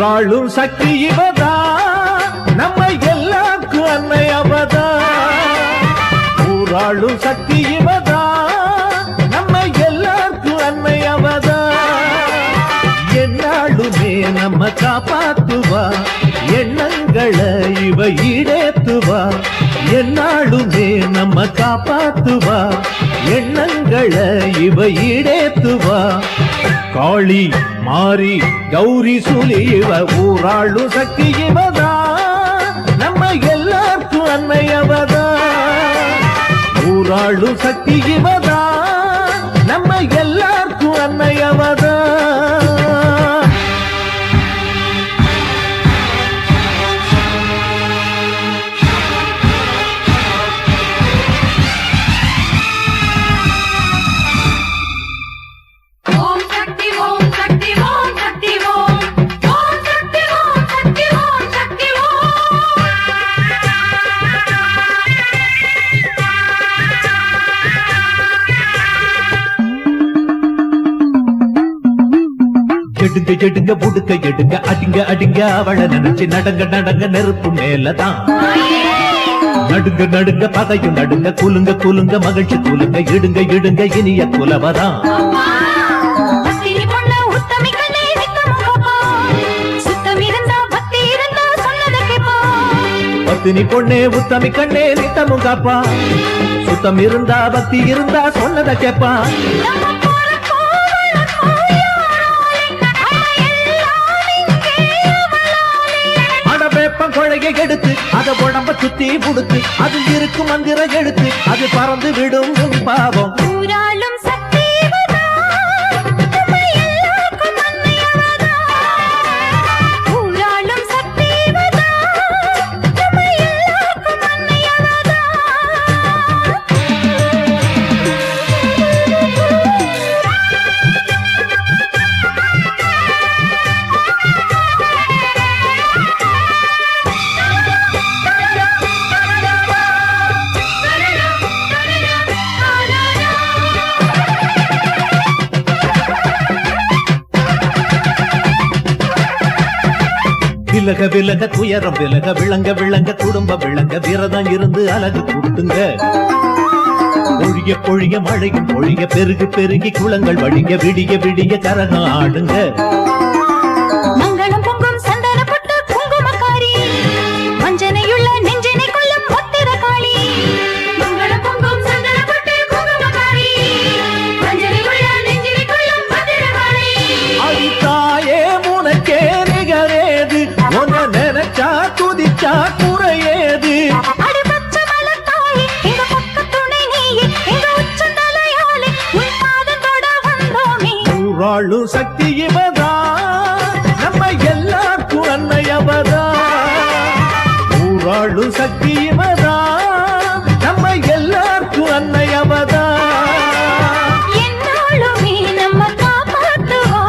ஊராளும் சக்தி இவதா, நம்ம எல்லாருக்கும் அன்னை அவதா. ஊராளும் சக்தி இவதா, நம்ம எல்லாருக்கும் அன்னை அவதா. என்னாலுமே நம்ம காப்பாத்துவா, எண்ணங்களை இவ ஈடேத்துவா. என்னாலுமே நம்ம காப்பாத்துவா, எண்ணங்களை இவ ஈடேத்துவா. காளி மாரி கௌரி சுலி இவ ஊராளும் சக்தி இவதா, நம்ம எல்லாருக்கும் அன்னை அவதா. ஊராளும் சக்தி இவதா, நம்ம எல்லாருக்கும் அன்னை அவதா. எடுங்க எடுங்க புடுக்க எடுங்க அடிங்க அடிங்க அவளை நினைச்சு நடங்க நடங்க நெருப்பு மேலதான். நடுங்க நடுங்க பகையும் நடுங்க குலுங்க குலுங்க மகிழ்ச்சி குலுங்க இடுங்க இடுங்க இனிய குலவதான். பத்தினி பொண்ணே உத்தமி கண்ணே நித்தமும் காப்பா, சுத்தம் இருந்தா பக்தி இருந்தா சொன்னதை கேப்பா. கொழையை எடுத்து அதை உடம்ப சுத்தி புடுத்து அதில் இருக்கும் மந்திர எழுத்து அது பறந்து விடும் பாவம். ஊராளும் சக்தி இவதா, நம்ம எல்லாருக்கும் அன்னை அவதா. ஊராளும் சக்தி இவதா, நம்ம எல்லாருக்கும் அன்னை அவதா. விலக விலக துயரம் விலக விளங்க விளங்க குடும்ப விளங்க விரதம் இருந்து அழகு கொடுத்துங்க. பொழிய பொழிய மழையும் பொழிய பெருகி பெருகி குளங்கள் வழிய விடிய விடிய கரகம் ஆடுங்க. மங்களம் பொங்கும் சந்தனப்பட்டு குங்குமக்காரி, வஞ்சனையுள்ள நெஞ்சினை கொல்லும் முத்திரகாளி. மங்களம் பொங்கும் சந்தனப்பட்டு குங்குமக்காரி, வஞ்சனையுள்ள நெஞ்சினை கொல்லும் முத்திரகாளி. அடித்தாயே முனக்கே நிகரேது, உன்னை நினைச்சா துதிச்சா குறையேது. ஊராளும் சக்தி இவதா, நம்ம எல்லாருக்கும் அன்னை அவதா. ஊராளும் சக்தி இவதா, நம்ம எல்லாருக்கும் அன்னை அவதா. என்னாலுமே நம்ம காப்பாத்துவா,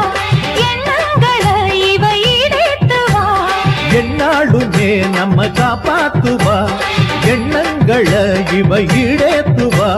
எண்ணங்களை இவ ஈடேத்துவா. என்னாலுமே நம்ம காப்பாத்துவா, எண்ணங்களை இவ ஈடேத்துவா.